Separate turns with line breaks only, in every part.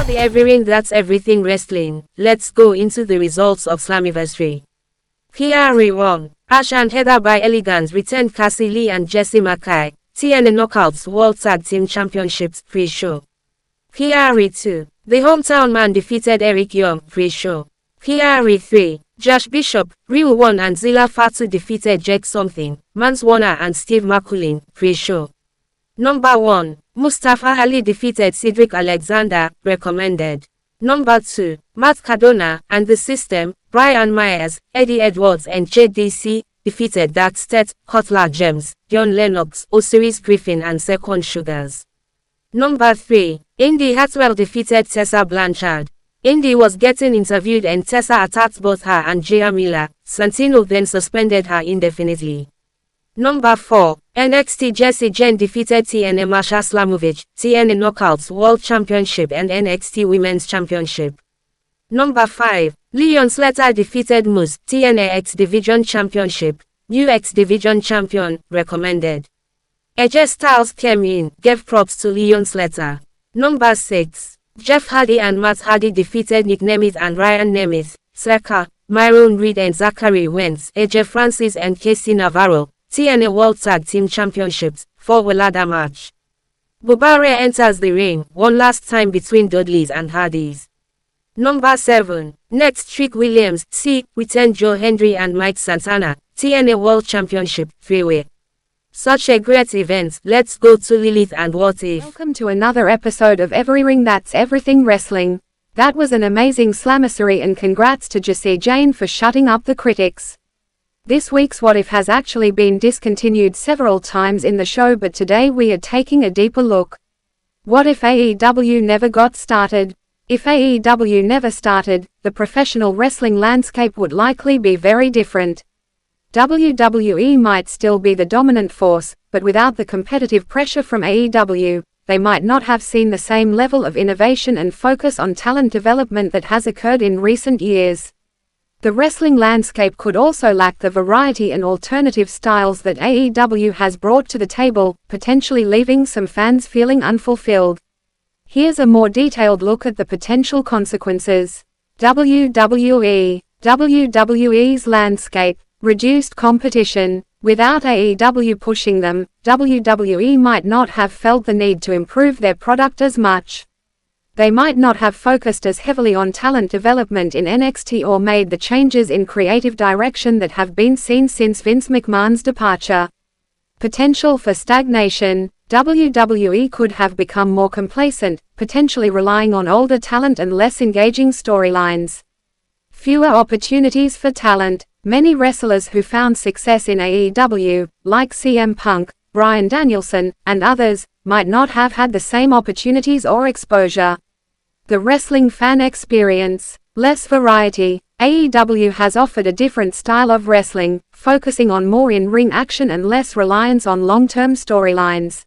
the EveryRing That's Everything Wrestling. Let's go into the results of Slammiversary. PRE 1. Ash and Heather by Elegance retained Cassie Lee and Jessie McKay, TNA Knockouts World Tag Team Championships pre-show. PRE 2. The Hometown Man defeated Eric Young pre-show. PRE 3. Josh Bishop, Ryu 1 and Zilla Fatu defeated Jake Something, Mance Warner and Steve McCullin pre-show. Number 1. Mustafa Ali defeated Cedric Alexander, recommended. Number 2. Matt Cardona and The System, Brian Myers, Eddie Edwards and JDC, defeated Dark State, Cutler James, John Lennox, Osiris Griffin and Second Sugars. Number 3. Indy Hartwell defeated Tessa Blanchard. Indy was getting interviewed and Tessa attacked both her and Gia Miller. Santino then suspended her indefinitely. Number 4. NXT Jacy Jayne defeated TNA Masha Slamovich, TNA Knockouts World Championship and NXT Women's Championship. Number 5. Leon Slater defeated Moose, TNA X Division Championship, New X Division Champion, recommended. AJ Styles came in, gave props to Leon Slater. Number 6. Jeff Hardy and Matt Hardy defeated Nick Nemeth and Ryan Nemeth, Seka, Myron Reed and Zachary Wentz, AJ Francis and Casey Navarro, TNA World Tag Team Championships, 4-way ladder match. Bubba Ray enters the ring, one last time between Dudleys and Hardys. Number 7. Next Trick Williams, C, retained Joe Hendry and Mike Santana, TNA World Championship, 3-way. Such a great event, let's go to Lilith and What If.
Welcome to another episode of EveryRing That's Everything Wrestling. That was an amazing slammiversary and congrats to Jacy Jayne for shutting up the critics. This week's What If has actually been discontinued several times in the show, but today we are taking a deeper look. What if AEW never got started? If AEW never started, the professional wrestling landscape would likely be very different. WWE might still be the dominant force, but without the competitive pressure from AEW, they might not have seen the same level of innovation and focus on talent development that has occurred in recent years. The wrestling landscape could also lack the variety and alternative styles that AEW has brought to the table, potentially leaving some fans feeling unfulfilled. Here's a more detailed look at the potential consequences. WWE's landscape. Reduced competition. Without AEW pushing them, WWE might not have felt the need to improve their product as much. They might not have focused as heavily on talent development in NXT or made the changes in creative direction that have been seen since Vince McMahon's departure. Potential for stagnation. WWE could have become more complacent, potentially relying on older talent and less engaging storylines. Fewer opportunities for talent. Many wrestlers who found success in AEW, like CM Punk, Bryan Danielson, and others, might not have had the same opportunities or exposure. The wrestling fan experience. Less variety. AEW has offered a different style of wrestling, focusing on more in-ring action and less reliance on long-term storylines.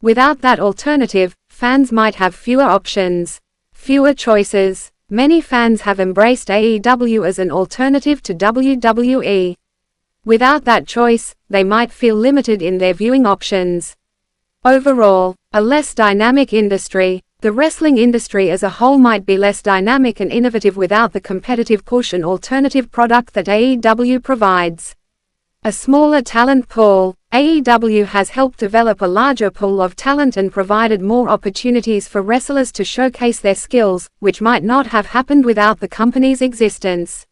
Without that alternative, fans might have fewer options. Fewer choices. Many fans have embraced AEW as an alternative to WWE. Without that choice, they might feel limited in their viewing options. Overall, a less dynamic industry. The wrestling industry as a whole might be less dynamic and innovative without the competitive push and alternative product that AEW provides. A smaller talent pool. AEW has helped develop a larger pool of talent and provided more opportunities for wrestlers to showcase their skills, which might not have happened without the company's existence.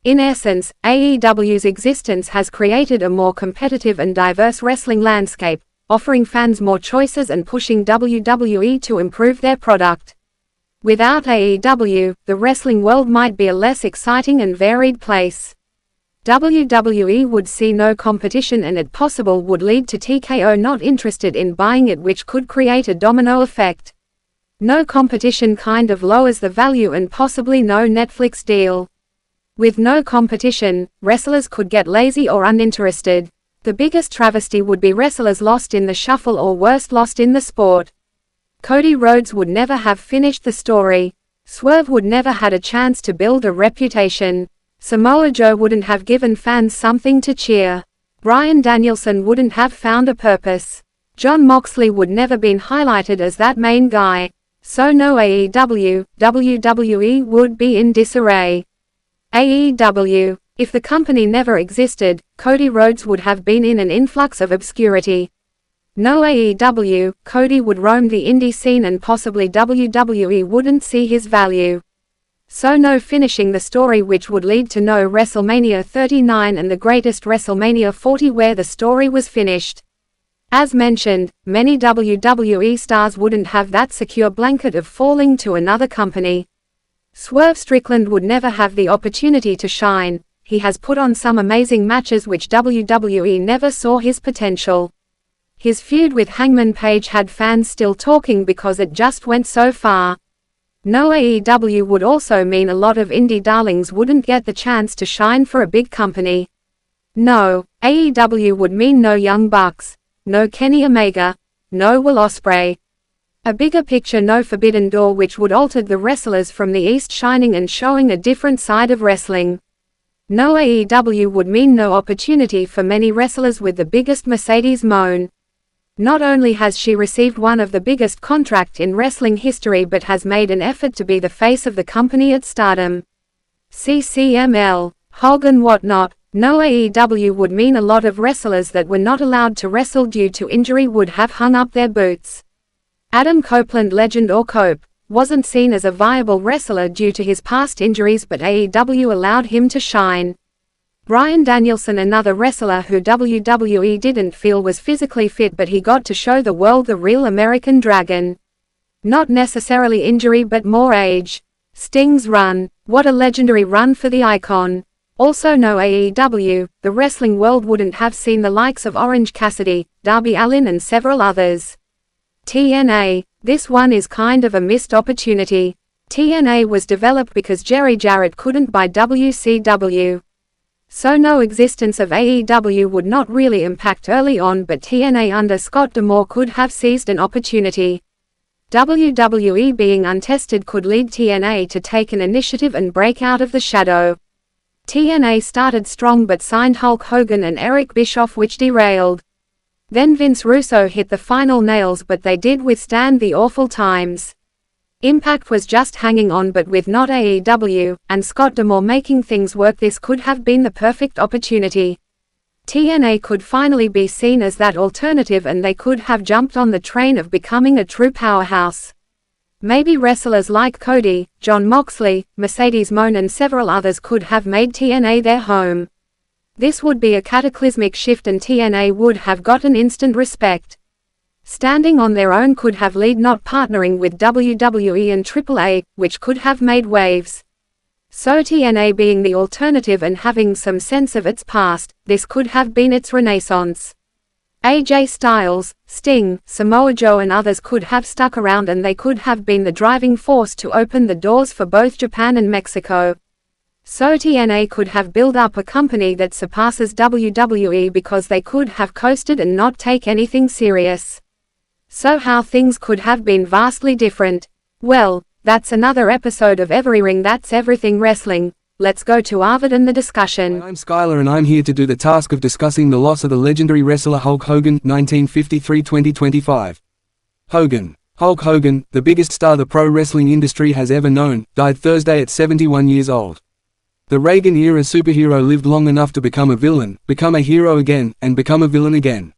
In essence, AEW's existence has created a more competitive and diverse wrestling landscape, offering fans more choices and pushing WWE to improve their product. Without AEW, the wrestling world might be a less exciting and varied place. WWE would see no competition and it possible would lead to TKO not interested in buying it, which could create a domino effect. No competition kind of lowers the value and possibly no Netflix deal. With no competition, wrestlers could get lazy or uninterested. The biggest travesty would be wrestlers lost in the shuffle or worse lost in the sport. Cody Rhodes would never have finished the story. Swerve would never had a chance to build a reputation. Samoa Joe wouldn't have given fans something to cheer. Bryan Danielson wouldn't have found a purpose. Jon Moxley would never been highlighted as that main guy. So no AEW, WWE would be in disarray. AEW. If the company never existed, Cody Rhodes would have been in an influx of obscurity. No AEW, Cody would roam the indie scene and possibly WWE wouldn't see his value. So no finishing the story, which would lead to no WrestleMania 39 and the greatest WrestleMania 40 where the story was finished. As mentioned, many WWE stars wouldn't have that secure blanket of falling to another company. Swerve Strickland would never have the opportunity to shine. He has put on some amazing matches which WWE never saw his potential. His feud with Hangman Page had fans still talking because it just went so far. No AEW would also mean a lot of indie darlings wouldn't get the chance to shine for a big company. No, AEW would mean no Young Bucks, no Kenny Omega, no Will Ospreay. A bigger picture, no Forbidden Door, which would alter the wrestlers from the East shining and showing a different side of wrestling. No AEW would mean no opportunity for many wrestlers with the biggest Mercedes moan. Not only has she received one of the biggest contracts in wrestling history but has made an effort to be the face of the company at Stardom. CCML, Hogan whatnot. No AEW would mean a lot of wrestlers that were not allowed to wrestle due to injury would have hung up their boots. Adam Copeland, legend or Cope, wasn't seen as a viable wrestler due to his past injuries, but AEW allowed him to shine. Bryan Danielson, another wrestler who WWE didn't feel was physically fit, but he got to show the world the real American Dragon. Not necessarily injury but more age. Sting's run. What a legendary run for the icon. Also no AEW, the wrestling world wouldn't have seen the likes of Orange Cassidy, Darby Allin and several others. TNA. This one is kind of a missed opportunity. TNA was developed because Jerry Jarrett couldn't buy WCW. So no existence of AEW would not really impact early on, but TNA under Scott D'Amore could have seized an opportunity. WWE being untested could lead TNA to take an initiative and break out of the shadow. TNA started strong but signed Hulk Hogan and Eric Bischoff, which derailed. Then Vince Russo hit the final nails, but they did withstand the awful times. Impact was just hanging on, but with not AEW, and Scott D'Amore making things work, this could have been the perfect opportunity. TNA could finally be seen as that alternative and they could have jumped on the train of becoming a true powerhouse. Maybe wrestlers like Cody, Jon Moxley, Mercedes Moné and several others could have made TNA their home. This would be a cataclysmic shift and TNA would have gotten instant respect. Standing on their own could have led not partnering with WWE and AAA, which could have made waves. So TNA being the alternative and having some sense of its past, this could have been its renaissance. AJ Styles, Sting, Samoa Joe and others could have stuck around and they could have been the driving force to open the doors for both Japan and Mexico. So TNA could have built up a company that surpasses WWE because they could have coasted and not take anything serious. So how things could have been vastly different. Well, that's another episode of EveryRing. That's everything wrestling. Let's go to Arvid and the discussion.
Hi, I'm Skylar and I'm here to do the task of discussing the loss of the legendary wrestler Hulk Hogan, 1953-2025. Hogan. Hulk Hogan, the biggest star the pro wrestling industry has ever known, died Thursday at 71 years old. The Reagan-era superhero lived long enough to become a villain, become a hero again, and become a villain again.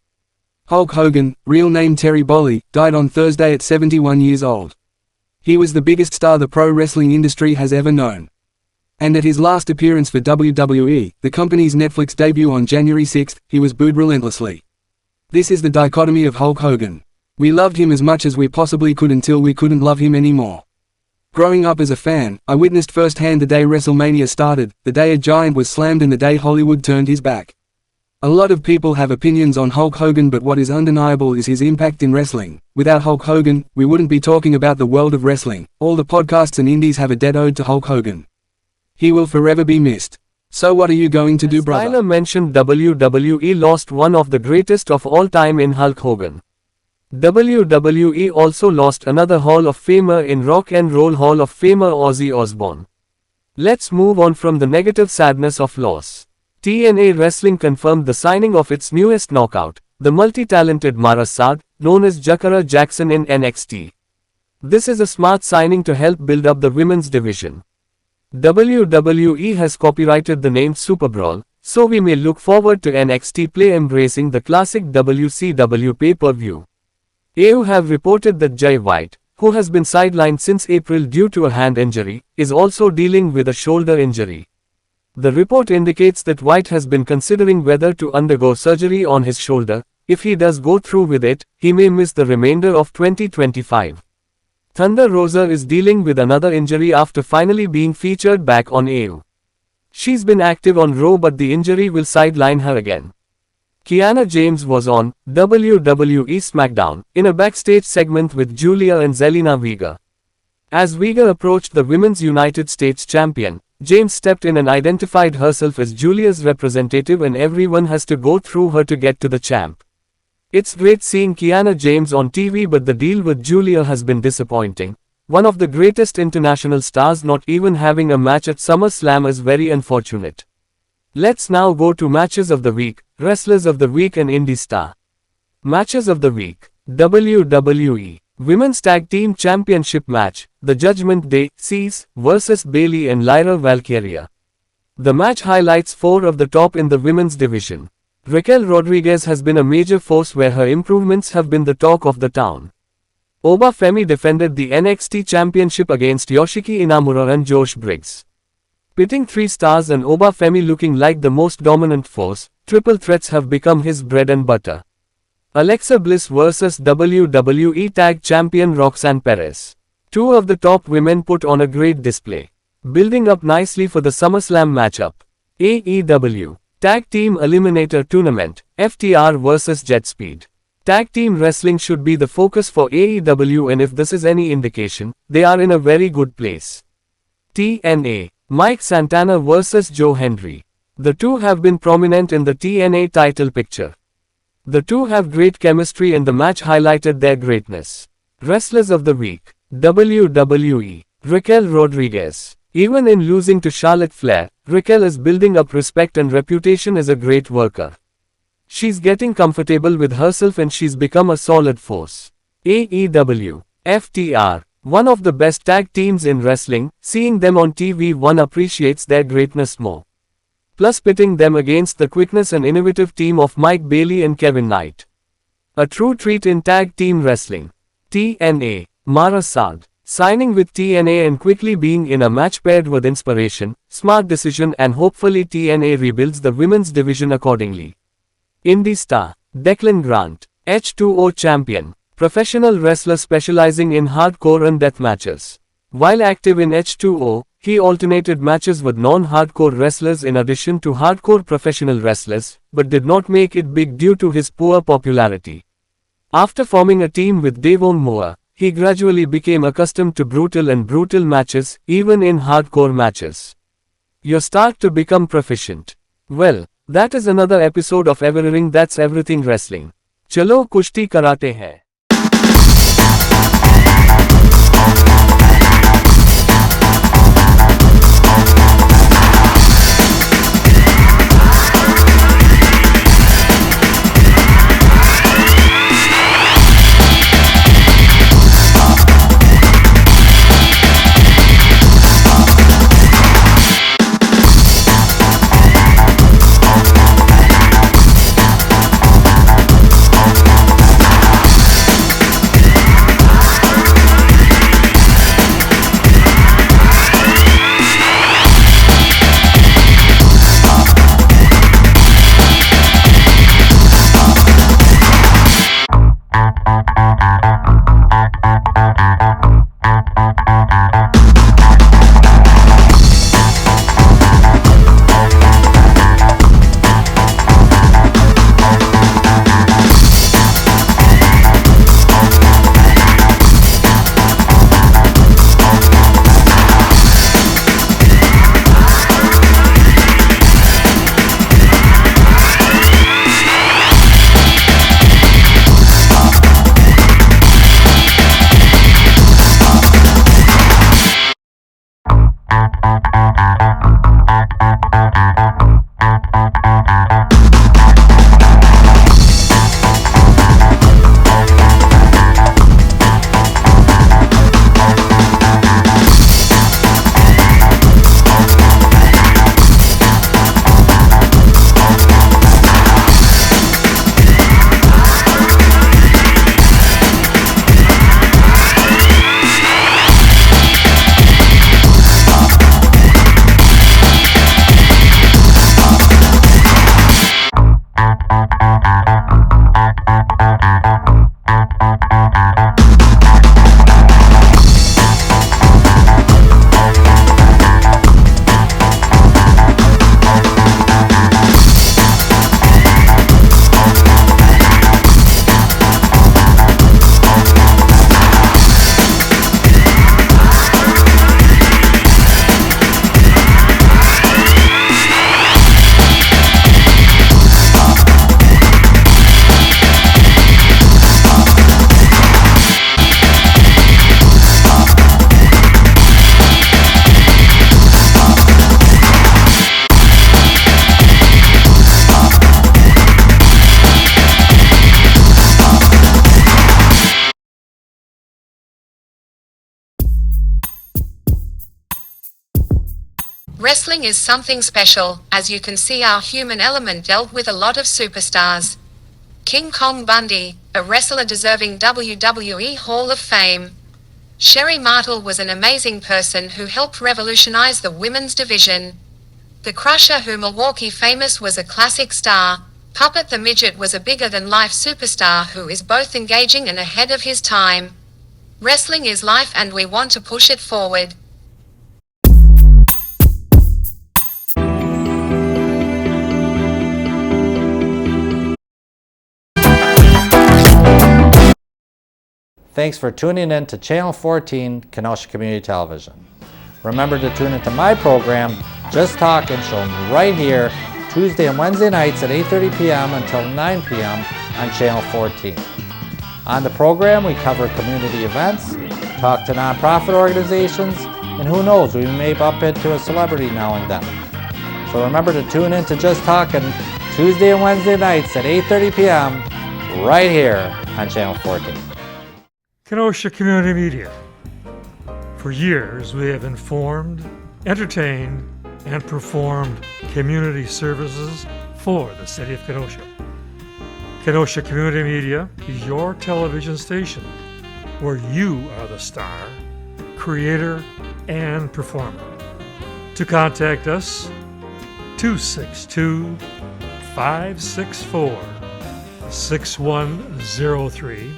Hulk Hogan, real name Terry Bolley, died on Thursday at 71 years old. He was the biggest star the pro wrestling industry has ever known. And at his last appearance for WWE, the company's Netflix debut on January 6, he was booed relentlessly. This is the dichotomy of Hulk Hogan. We loved him as much as we possibly could until we couldn't love him anymore. Growing up as a fan, I witnessed firsthand the day WrestleMania started, the day a giant was slammed and the day Hollywood turned his back. A lot of people have opinions on Hulk Hogan, but what is undeniable is his impact in wrestling. Without Hulk Hogan, we wouldn't be talking about the world of wrestling. All the podcasts and indies have a dead ode to Hulk Hogan. He will forever be missed. So what are you going to do, brother?
Tyler mentioned WWE lost one of the greatest of all time in Hulk Hogan. WWE also lost another Hall of Famer in Rock and Roll Hall of Famer Ozzy Osbourne. Let's move on from the negative sadness of loss. TNA Wrestling confirmed the signing of its newest knockout, the multi-talented Mara Saad, known as Jakara Jackson in NXT. This is a smart signing to help build up the women's division. WWE has copyrighted the name Super Brawl, so we may look forward to NXT play embracing the classic WCW pay-per-view. AEW have reported that Jay White, who has been sidelined since April due to a hand injury, is also dealing with a shoulder injury. The report indicates that White has been considering whether to undergo surgery on his shoulder. If he does go through with it, he may miss the remainder of 2025. Thunder Rosa is dealing with another injury after finally being featured back on AEW. She's been active on Raw, but the injury will sideline her again. Kiana James was on WWE SmackDown in a backstage segment with Julia and Zelina Vega. As Vega approached the Women's United States champion, James stepped in and identified herself as Julia's representative, and everyone has to go through her to get to the champ. It's great seeing Kiana James on TV, but the deal with Julia has been disappointing. One of the greatest international stars not even having a match at SummerSlam is very unfortunate. Let's now go to matches of the week, wrestlers of the week and indie star. Matches of the week. WWE Women's Tag Team Championship match, The Judgment Day, Cease vs Billie and Lyra Valkyria. The match highlights 4 of the top in the women's division. Raquel Rodriguez has been a major force where her improvements have been the talk of the town. Oba Femi defended the NXT Championship against Yoshiki Inamura and Josh Briggs. Pitting 3 stars and Oba Femi looking like the most dominant force, triple threats have become his bread and butter. Alexa Bliss vs WWE Tag Champion Roxanne Perez. 2 of the top women put on a great display, building up nicely for the SummerSlam matchup. AEW Tag Team Eliminator Tournament, FTR vs Jet Speed. Tag team wrestling should be the focus for AEW, and if this is any indication, they are in a very good place. TNA Mike Santana vs Joe Hendry. The two have been prominent in the TNA title picture. The two have great chemistry and the match highlighted their greatness. Wrestlers of the week. WWE Raquel Rodriguez. Even in losing to Charlotte Flair, Raquel is building up respect and reputation as a great worker. She's getting comfortable with herself and she's become a solid force. AEW FTR. One of the best tag teams in wrestling, seeing them on TV one appreciates their greatness more. Plus pitting them against the quickness and innovative team of Mike Bailey and Kevin Knight. A true treat in tag team wrestling. TNA Mara Saad. Signing with TNA and quickly being in a match paired with inspiration, smart decision, and hopefully TNA rebuilds the women's division accordingly. Indie star. Declan Grant. H2O champion. Professional wrestler specializing in hardcore and death matches. While active in H2O, he alternated matches with non-hardcore wrestlers in addition to hardcore professional wrestlers, but did not make it big due to his poor popularity. After forming a team with Devon Moore, he gradually became accustomed to brutal matches, even in hardcore matches. You start to become proficient. Well, that is another episode of EveryRing. That's everything wrestling. Chalo kushti karate hai.
Wrestling is something special, as you can see our human element dealt with a lot of superstars. King Kong Bundy, a wrestler deserving WWE Hall of Fame. Sherry Martel was an amazing person who helped revolutionize the women's division. The Crusher, who Milwaukee famous, was a classic star. Puppet the Midget was a bigger-than-life superstar who is both engaging and ahead of his time. Wrestling is life and we want to push it forward.
Thanks for tuning in to Channel 14, Kenosha Community Television. Remember to tune into my program, Just Talkin', shown right here, Tuesday and Wednesday nights at 8:30 p.m. until 9 p.m. on Channel 14. On the program, we cover community events, talk to nonprofit organizations, and who knows, we may bump into a celebrity now and then. So remember to tune in to Just Talkin' Tuesday and Wednesday nights at 8:30 p.m. right here on Channel 14.
Kenosha Community Media. For years, we have informed, entertained, and performed community services for the city of Kenosha. Kenosha Community Media is your television station where you are the star, creator, and performer. To contact us, 262-564-6103.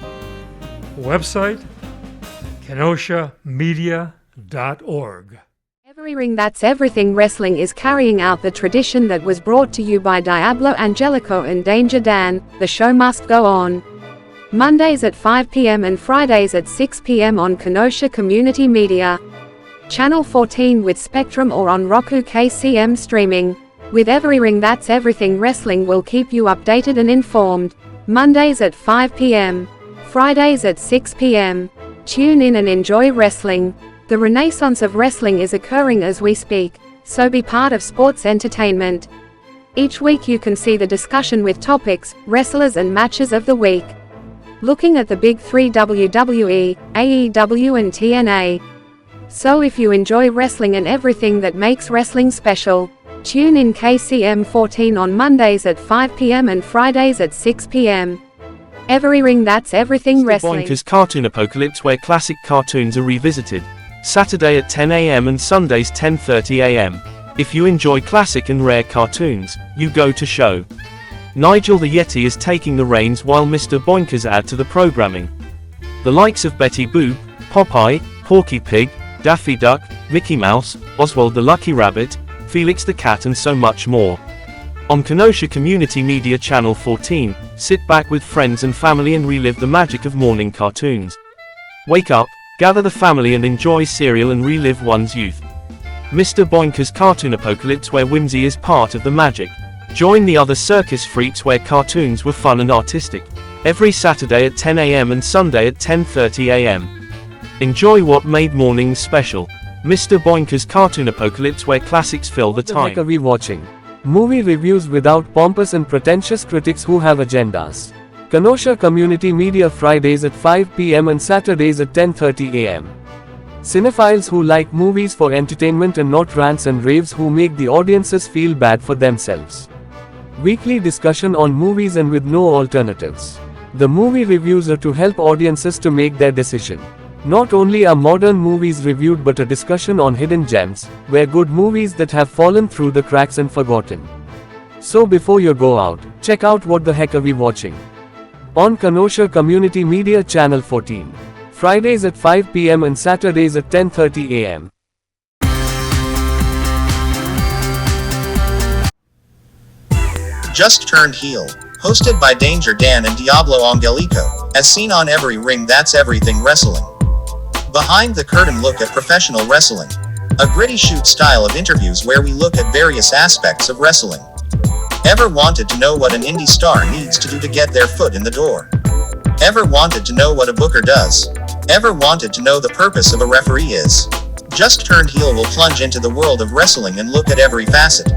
Website, kenoshamedia.org.
EveryRing That's Everything Wrestling is carrying out the tradition that was brought to you by Diablo Angelico and Danger Dan. The show must go on. Mondays at 5 p.m. and Fridays at 6 p.m. on Kenosha Community Media. Channel 14 with Spectrum or on Roku KCM streaming. With EveryRing That's Everything Wrestling will keep you updated and informed. Mondays at 5 p.m. Fridays at 6 p.m. Tune in and enjoy wrestling. The renaissance of wrestling is occurring as we speak, so be part of sports entertainment. Each week you can see the discussion with topics, wrestlers and matches of the week. Looking at the big three: WWE, AEW and TNA. So if you enjoy wrestling and everything that makes wrestling special, tune in KCM 14 on Mondays at 5 p.m. and Fridays at 6 p.m. EveryRing That's Everything Wrestling.
Bonkers Cartoon Apocalypse, where classic cartoons are revisited. Saturday at 10 a.m. and Sundays 10:30 a.m. If you enjoy classic and rare cartoons, you go to show. Nigel the Yeti is taking the reins while Mr. Bonkers add to the programming. The likes of Betty Boop, Popeye, Porky Pig, Daffy Duck, Mickey Mouse, Oswald the Lucky Rabbit, Felix the Cat and so much more. On Kenosha Community Media Channel 14, sit back with friends and family and relive the magic of morning cartoons. Wake up, gather the family and enjoy cereal and relive one's youth. Mr. Boinker's Cartoon Apocalypse, where whimsy is part of the magic. Join the other circus freaks where cartoons were fun and artistic. Every Saturday at 10 a.m. and Sunday at 10:30 a.m. Enjoy what made mornings special. Mr. Boinker's Cartoon Apocalypse, where classics fill the time.
What the heck are we watching? Movie reviews without pompous and pretentious critics who have agendas. Kenosha Community Media, Fridays at 5 p.m. and Saturdays at 10:30 a.m. Cinephiles who like movies for entertainment and not rants and raves, who make the audiences feel bad for themselves. Weekly discussion on movies and with no alternatives. The movie reviews are to help audiences to make their decision. Not only are modern movies reviewed but a discussion on hidden gems, where good movies that have fallen through the cracks and forgotten. So before you go out, check out What the Heck Are We Watching? On Kenosha Community Media Channel 14. Fridays at 5 p.m. and Saturdays at 10:30 a.m.
Just Turned Heel, hosted by Danger Dan and Diablo Angelico, as seen on EveryRing That's Everything Wrestling. Behind the curtain look at professional wrestling. A gritty shoot style of interviews where we look at various aspects of wrestling. Ever wanted to know what an indie star needs to do to get their foot in the door? Ever wanted to know what a booker does? Ever wanted to know the purpose of a referee is? Just Turned Heel will plunge into the world of wrestling and look at every facet.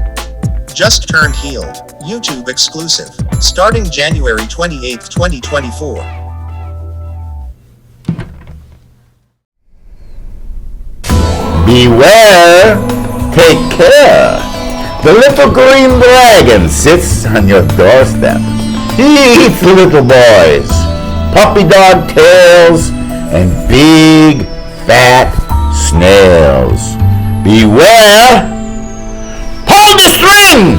Just Turned Heel, YouTube exclusive, starting January 28, 2024.
Beware Take care. The little green dragon sits on your doorstep. He eats little boys, puppy dog tails, and big, fat snails. Beware! Pull the string!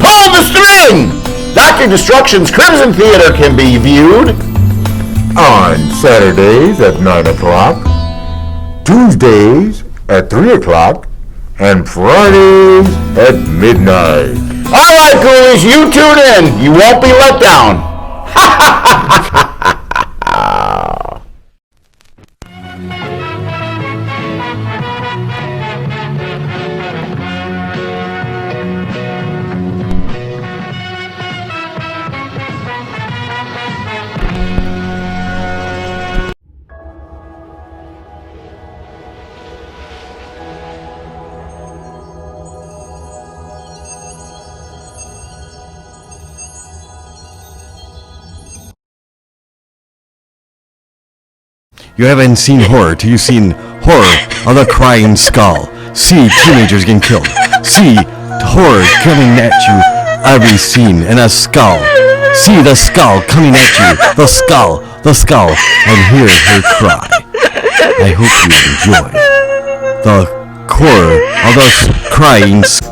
Pull the string! Dr. Destruction's Crimson Theater can be viewed on Saturdays at 9 o'clock, Tuesdays at 3 o'clock, and Fridays at midnight. All right, ghoulies, you tune in. You won't be let down.
You haven't seen horror till you've seen horror of the crying skull. See teenagers getting killed. See horror coming at you every scene in a skull. See the skull coming at you. The skull, and hear her cry. I hope you enjoy the horror of the crying skull.